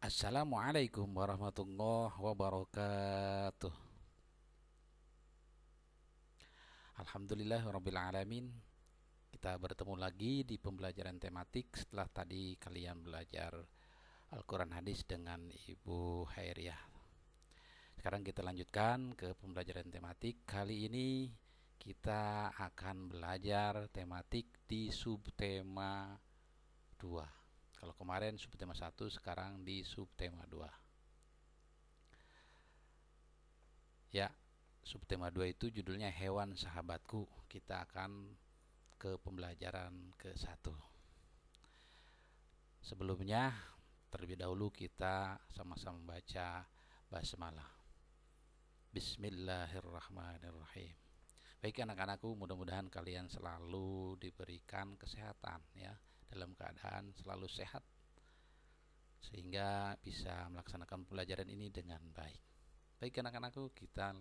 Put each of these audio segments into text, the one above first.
Assalamualaikum warahmatullahi wabarakatuh. Alhamdulillahirabbil alamin. Kita bertemu lagi di pembelajaran tematik setelah tadi kalian belajar Al-Quran Hadis dengan Ibu Hairiah. Sekarang kita lanjutkan ke pembelajaran tematik. Kali ini kita akan belajar tematik di subtema 2. Kalau kemarin subtema 1, sekarang di subtema 2. Ya, subtema 2 itu judulnya Hewan Sahabatku. Kita akan ke pembelajaran ke-1. Sebelumnya, terlebih dahulu kita sama-sama baca basmalah. Bismillahirrahmanirrahim. Baik anak-anakku, mudah-mudahan kalian selalu diberikan kesehatan ya, dalam keadaan selalu sehat sehingga bisa melaksanakan pembelajaran ini dengan baik. Baik anak-anakku, kita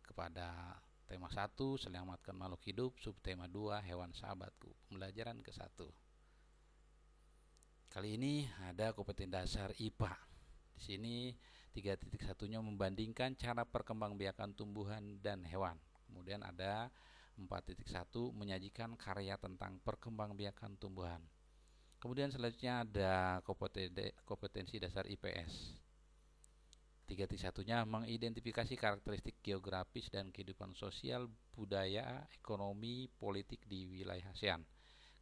kepada tema 1, selamatkan makhluk hidup, subtema 2, hewan sahabatku, pembelajaran ke-1. Kali ini ada kompetensi dasar IPA. Di sini 3.1-nya membandingkan cara perkembangbiakan tumbuhan dan hewan. Kemudian ada 4.1 menyajikan karya tentang perkembangbiakan tumbuhan. Kemudian selanjutnya ada kompetensi dasar IPS. 3.1-nya mengidentifikasi karakteristik geografis dan kehidupan sosial, budaya, ekonomi, politik di wilayah ASEAN.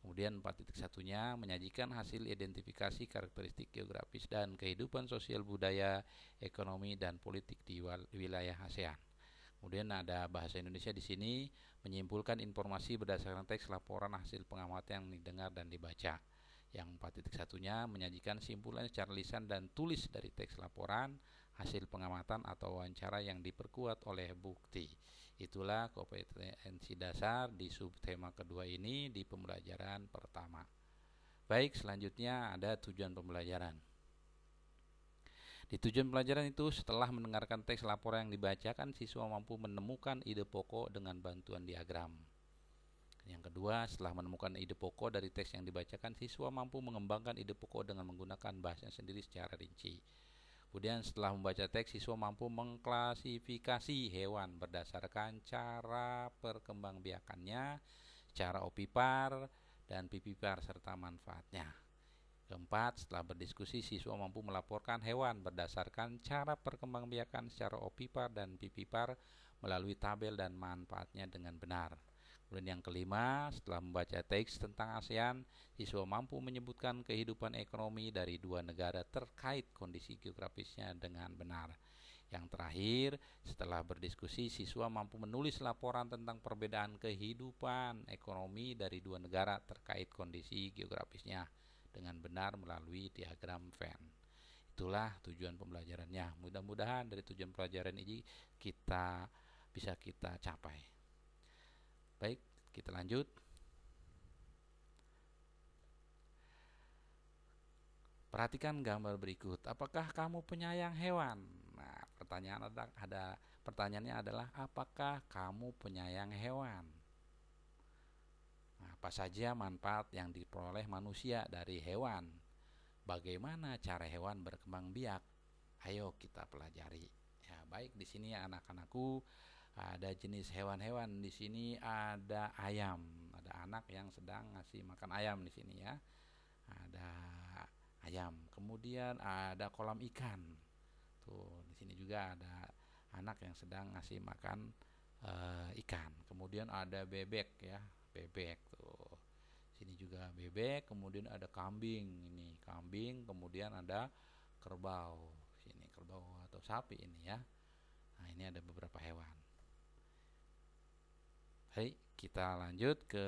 Kemudian 4.1-nya menyajikan hasil identifikasi karakteristik geografis dan kehidupan sosial, budaya, ekonomi, dan politik di wilayah ASEAN. Kemudian ada bahasa Indonesia di sini menyimpulkan informasi berdasarkan teks laporan hasil pengamatan yang didengar dan dibaca. Yang 4.1-nya menyajikan simpulan secara lisan dan tulis dari teks laporan, hasil pengamatan atau wawancara yang diperkuat oleh bukti. Itulah kompetensi dasar di subtema kedua ini di pembelajaran pertama. Baik, selanjutnya ada tujuan pembelajaran. Di tujuan pembelajaran itu, setelah mendengarkan teks laporan yang dibacakan, siswa mampu menemukan ide pokok dengan bantuan diagram. Yang kedua, setelah menemukan ide pokok dari teks yang dibacakan, siswa mampu mengembangkan ide pokok dengan menggunakan bahasanya sendiri secara rinci. Kemudian setelah membaca teks, siswa mampu mengklasifikasi hewan berdasarkan cara perkembangbiakannya, cara opipar dan pipipar serta manfaatnya. Keempat, setelah berdiskusi, siswa mampu melaporkan hewan berdasarkan cara perkembangbiakan secara opipar dan pipipar melalui tabel dan manfaatnya dengan benar. Kemudian yang kelima, setelah membaca teks tentang ASEAN, siswa mampu menyebutkan kehidupan ekonomi dari dua negara terkait kondisi geografisnya dengan benar. Yang terakhir, setelah berdiskusi, siswa mampu menulis laporan tentang perbedaan kehidupan ekonomi dari dua negara terkait kondisi geografisnya dengan benar melalui diagram Venn. Itulah tujuan pembelajarannya. Mudah-mudahan dari tujuan pelajaran ini bisa kita capai. Baik, kita lanjut. Perhatikan gambar berikut. Apakah kamu penyayang hewan? Nah, pertanyaannya adalah apakah kamu penyayang hewan? Nah, apa saja manfaat yang diperoleh manusia dari hewan? Bagaimana cara hewan berkembang biak? Ayo kita pelajari. Ya, baik, di sini anak-anakku ada jenis hewan-hewan. Di sini ada ayam, ada anak yang sedang ngasih makan ayam di sini ya. Ada ayam. Kemudian ada kolam ikan. Tuh, di sini juga ada anak yang sedang ngasih makan ikan. Kemudian ada bebek ya, bebek tuh. Sini juga bebek, kemudian ada kambing, ini kambing, kemudian ada kerbau. Sini kerbau atau sapi ini ya. Nah, ini ada beberapa hewan. Baik, kita lanjut ke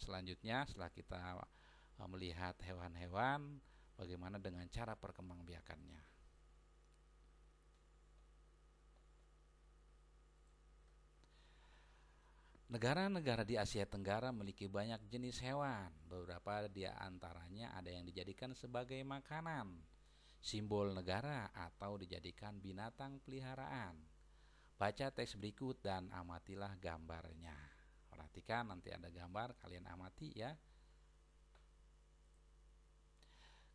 selanjutnya. Setelah kita melihat hewan-hewan, bagaimana dengan cara perkembangbiakannya? Negara-negara di Asia Tenggara memiliki banyak jenis hewan. Beberapa di antaranya ada yang dijadikan sebagai makanan, simbol negara, atau dijadikan binatang peliharaan. Baca teks berikut dan amatilah gambarnya. Perhatikan, nanti ada gambar, kalian amati ya.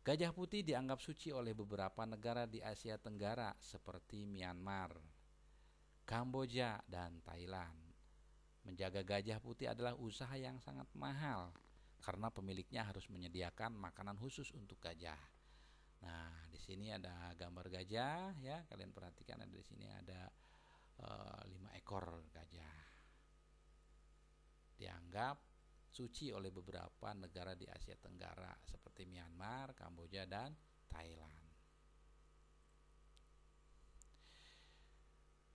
Gajah putih dianggap suci oleh beberapa negara di Asia Tenggara seperti Myanmar, Kamboja, dan Thailand. Menjaga gajah putih adalah usaha yang sangat mahal karena pemiliknya harus menyediakan makanan khusus untuk gajah. Nah, di sini ada gambar gajah ya, kalian perhatikan ada di sini ada 5 ekor gajah. Dianggap suci oleh beberapa negara di Asia Tenggara seperti Myanmar, Kamboja, dan Thailand.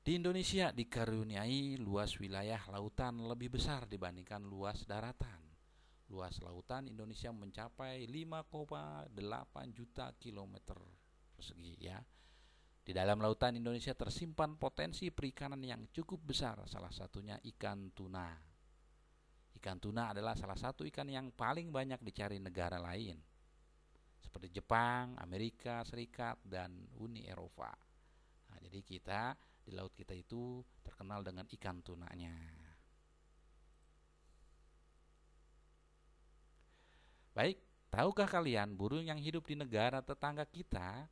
Di Indonesia dikaruniai luas wilayah lautan lebih besar dibandingkan luas daratan. Luas lautan Indonesia mencapai 5,8 juta kilometer persegi ya. Di dalam lautan Indonesia tersimpan potensi perikanan yang cukup besar, salah satunya ikan tuna. Ikan tuna adalah salah satu ikan yang paling banyak dicari negara lain, seperti Jepang, Amerika Serikat, dan Uni Eropa. Nah, jadi kita di laut kita itu terkenal dengan ikan tunanya. Baik, tahukah kalian burung yang hidup di negara tetangga kita?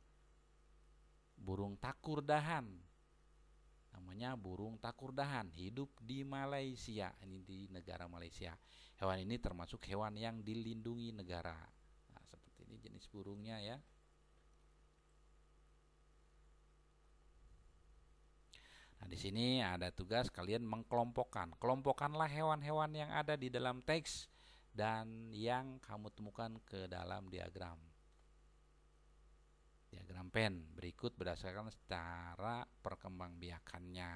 Burung takurdahan. Namanya burung takurdahan, hidup di Malaysia, ini di negara Malaysia. Hewan ini termasuk hewan yang dilindungi negara. Nah, seperti ini jenis burungnya ya. Nah, di sini ada tugas kalian mengkelompokkan. Kelompokkanlah hewan-hewan yang ada di dalam teks dan yang kamu temukan ke dalam diagram. Diagram pen berikut berdasarkan secara perkembangbiakannya.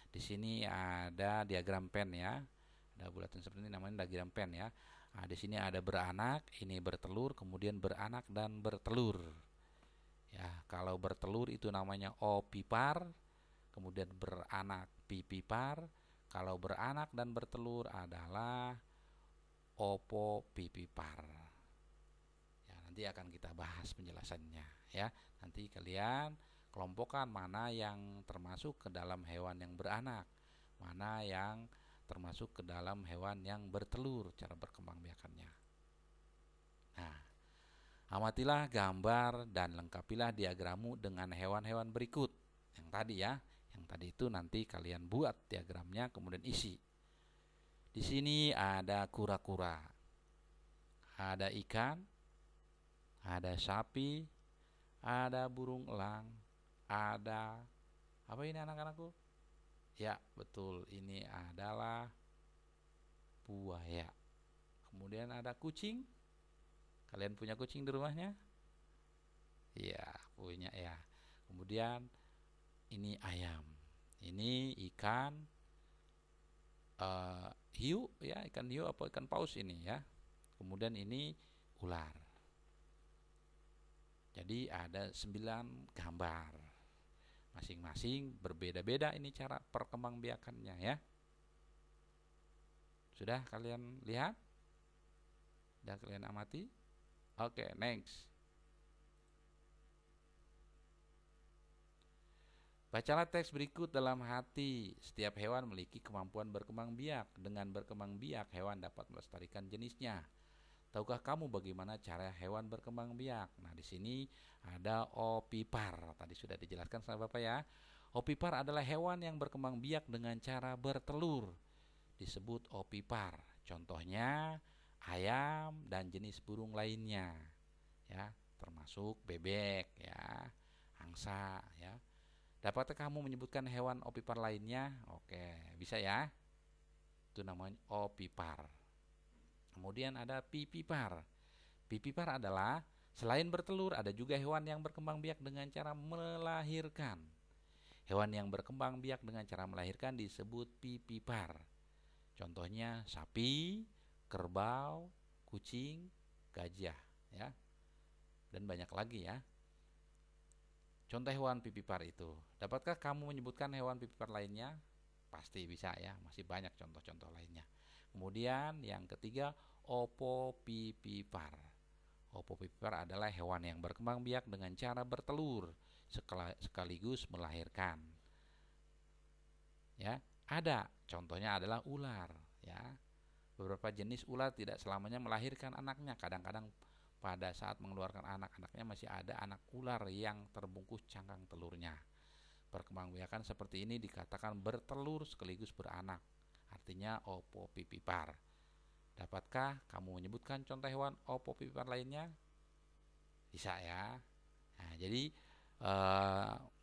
Di sini ada diagram pen ya. Ada bulatan seperti ini namanya diagram pen ya. Nah, di sini ada beranak, ini bertelur, kemudian beranak dan bertelur. Ya, kalau bertelur itu namanya opipar, kemudian beranak pipipar. Kalau beranak dan bertelur adalah opopipipar. Ya, nanti akan kita bahas penjelasannya ya. Nanti kalian kelompokkan mana yang termasuk ke dalam hewan yang beranak, mana yang termasuk ke dalam hewan yang bertelur, cara berkembangbiakannya. Nah, amatilah gambar dan lengkapilah diagrammu dengan hewan-hewan berikut. Yang tadi ya, yang tadi itu nanti kalian buat diagramnya kemudian isi. Di sini ada kura-kura, ada ikan, ada sapi, ada burung elang, ada apa ini anak-anakku? Ya, betul, ini adalah buaya. Kemudian ada kucing. Kalian punya kucing di rumahnya? Iya, punya ya. Kemudian ini ayam. Ini ikan hiu ya, ikan hiu apa ikan paus ini ya. Kemudian ini ular. Jadi ada 9 gambar. Masing-masing berbeda-beda ini cara perkembangbiakannya ya. Sudah kalian lihat? Sudah kalian amati? Oke, next. Bacalah teks berikut dalam hati. Setiap hewan memiliki kemampuan berkembang biak. Dengan berkembang biak, hewan dapat melestarikan jenisnya. Tahukah kamu bagaimana cara hewan berkembang biak? Nah, di sini ada opipar. Tadi sudah dijelaskan sama Bapak ya. Opipar adalah hewan yang berkembang biak dengan cara bertelur. Disebut opipar. Contohnya ayam dan jenis burung lainnya. Ya, termasuk bebek ya, angsa ya. Dapatkah kamu menyebutkan hewan opipar lainnya? Oke, bisa ya. Itu namanya opipar. Kemudian ada pipipar. Pipipar adalah selain bertelur, ada juga hewan yang berkembang biak dengan cara melahirkan. Hewan yang berkembang biak dengan cara melahirkan disebut pipipar. Contohnya sapi, kerbau, kucing, gajah ya. Dan banyak lagi ya. Contoh hewan pipipar itu. Dapatkah kamu menyebutkan hewan pipipar lainnya? Pasti bisa ya, masih banyak contoh-contoh lainnya. Kemudian yang ketiga, opopipipar. Opopipar adalah hewan yang berkembang biak dengan cara bertelur sekaligus melahirkan. Ya, ada. Contohnya adalah ular, ya. Beberapa jenis ular tidak selamanya melahirkan anaknya, kadang-kadang pada saat mengeluarkan anak-anaknya masih ada anak ular yang terbungkus cangkang telurnya. Perkembangbiakan seperti ini dikatakan bertelur sekaligus beranak, artinya opopipipar. Dapatkah kamu menyebutkan contoh hewan opopipipar lainnya? Bisa ya. Nah, jadi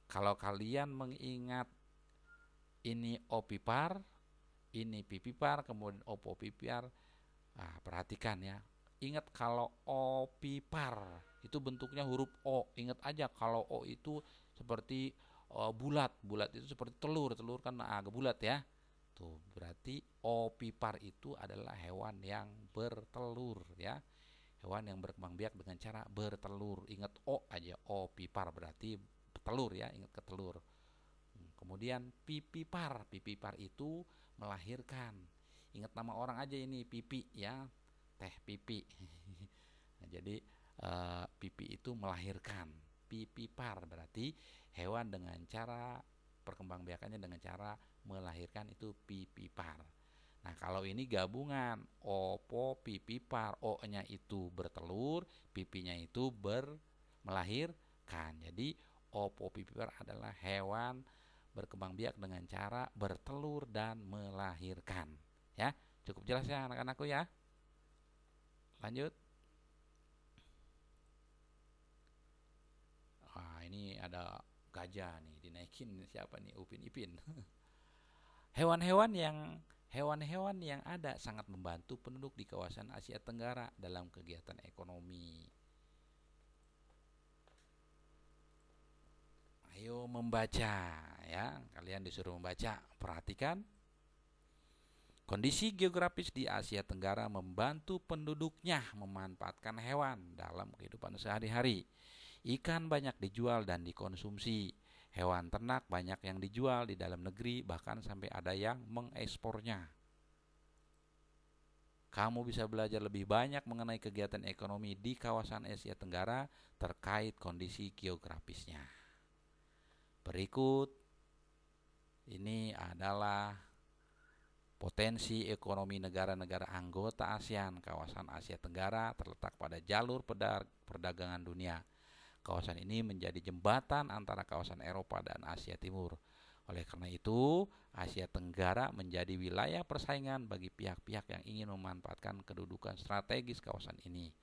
kalau kalian mengingat ini opipar, ini pipipar, kemudian opopipar, nah, perhatikan ya. Ingat kalau opipar itu bentuknya huruf O. Ingat aja kalau O itu seperti bulat itu seperti telur kan agak bulat ya. Tuh, berarti opipar itu adalah hewan yang bertelur ya. Hewan yang berkembang biak dengan cara bertelur. Ingat O aja, opipar berarti telur ya, ingat ke telur. Kemudian pipipar itu melahirkan. Ingat nama orang aja ini, Pipi ya, Teh Pipi. Nah, jadi pipi itu melahirkan. Pipipar berarti hewan dengan cara perkembangbiakannya dengan cara melahirkan, itu pipipar. Nah, kalau ini gabungan opopipipar, O-nya itu bertelur, pipinya itu melahirkan. Jadi opopipipar adalah hewan berkembang biak dengan cara bertelur dan melahirkan. Ya, cukup jelas ya anak-anakku ya. Lanjut. Wah, ini ada gajah nih, dinaikin siapa nih? Upin Ipin. Hewan-hewan yang ada sangat membantu penduduk di kawasan Asia Tenggara dalam kegiatan ekonomi. Ayo membaca ya, kalian disuruh membaca. Perhatikan. Kondisi geografis di Asia Tenggara membantu penduduknya memanfaatkan hewan dalam kehidupan sehari-hari. Ikan banyak dijual dan dikonsumsi. Hewan ternak banyak yang dijual di dalam negeri, bahkan sampai ada yang mengekspornya. Kamu bisa belajar lebih banyak mengenai kegiatan ekonomi di kawasan Asia Tenggara terkait kondisi geografisnya. Berikut ini adalah potensi ekonomi negara-negara anggota ASEAN. Kawasan Asia Tenggara terletak pada jalur perdagangan dunia. Kawasan ini menjadi jembatan antara kawasan Eropa dan Asia Timur. Oleh karena itu, Asia Tenggara menjadi wilayah persaingan bagi pihak-pihak yang ingin memanfaatkan kedudukan strategis kawasan ini.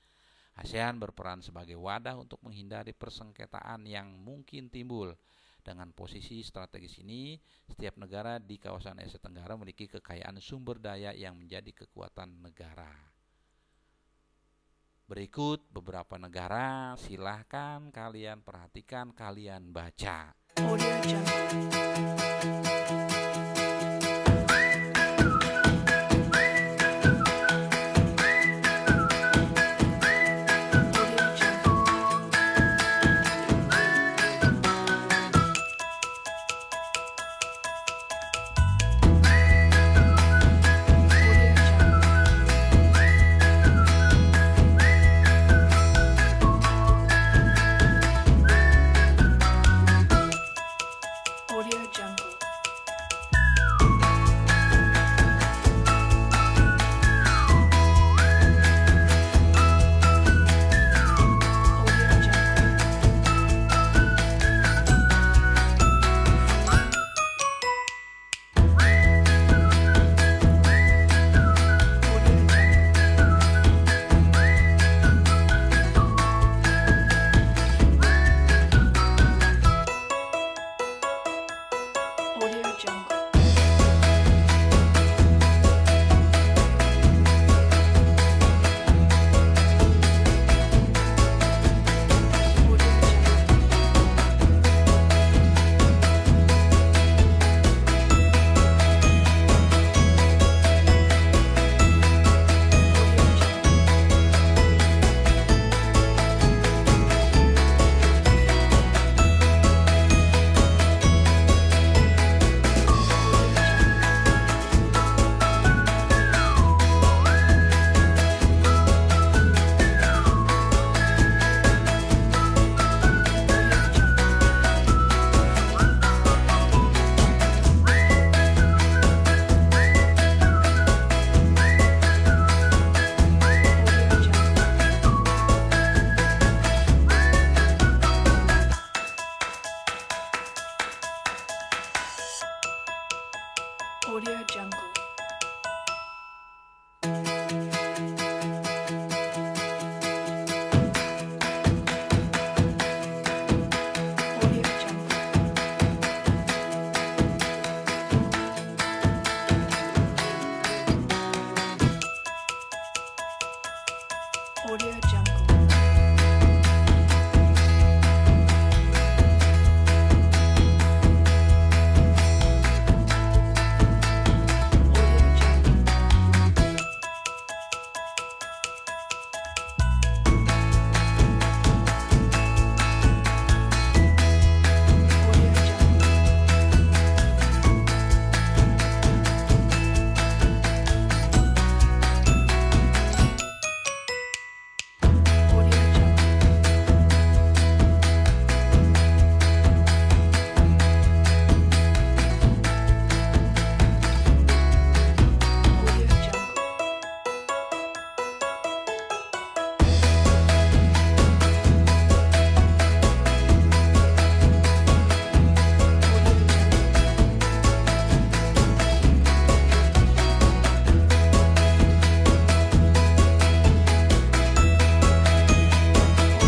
ASEAN berperan sebagai wadah untuk menghindari persengketaan yang mungkin timbul. Dengan posisi strategis ini, setiap negara di kawasan Asia Tenggara memiliki kekayaan sumber daya yang menjadi kekuatan negara. Berikut beberapa negara, silahkan kalian perhatikan, kalian baca. Audio Jungle. Audio Jungle. Audio Jungle. Audio Jungle. Audio Jungle. Audio Jungle. Audio Jungle. Audio Jungle.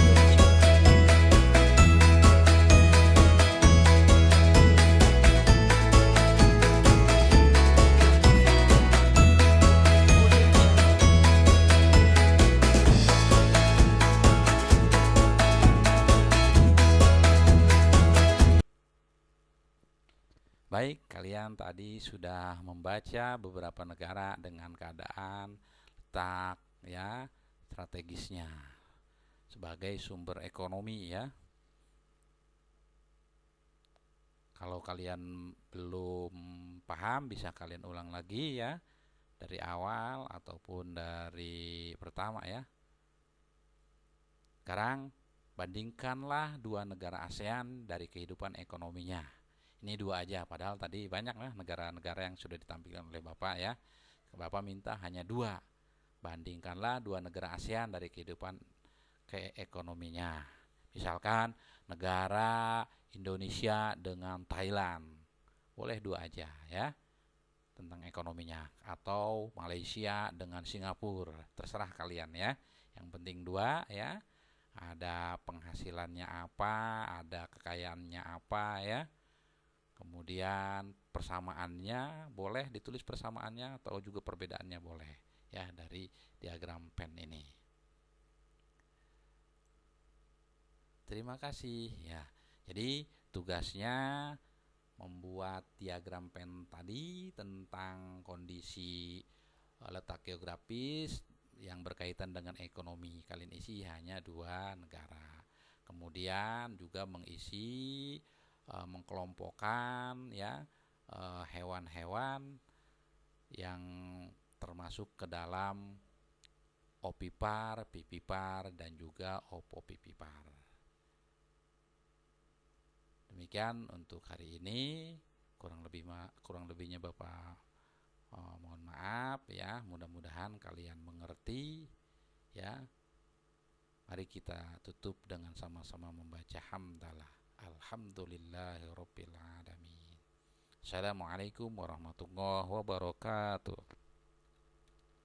Audio Jungle. Baik, kalian tadi sudah membaca beberapa negara dengan keadaan letak ya strategisnya sebagai sumber ekonomi ya. Kalau kalian belum paham bisa kalian ulang lagi ya dari awal ataupun dari pertama ya. Sekarang bandingkanlah dua negara ASEAN dari kehidupan ekonominya. Ini dua aja, padahal tadi banyak lah negara-negara yang sudah ditampilkan oleh Bapak ya. Bapak minta hanya dua. Bandingkanlah dua negara ASEAN dari kehidupan ekonominya. Misalkan negara Indonesia dengan Thailand. Boleh dua aja ya tentang ekonominya. Atau Malaysia dengan Singapura. Terserah kalian ya. Yang penting dua ya. Ada penghasilannya apa, ada kekayaannya apa ya. Kemudian persamaannya boleh ditulis persamaannya atau juga perbedaannya boleh ya dari diagram Venn ini. Terima kasih ya. Jadi tugasnya membuat diagram Venn tadi tentang kondisi letak geografis yang berkaitan dengan ekonomi. Kalian isi hanya dua negara. Kemudian juga mengisi mengkelompokkan ya hewan-hewan yang termasuk ke dalam opipar, pipipar dan juga opopipipar. Demikian untuk hari ini. Kurang lebihnya Bapak mohon maaf ya. Mudah-mudahan kalian mengerti ya. Mari kita tutup dengan sama-sama membaca hamdalah. Alhamdulillahirabbil alamin. Assalamualaikum warahmatullahi wabarakatuh.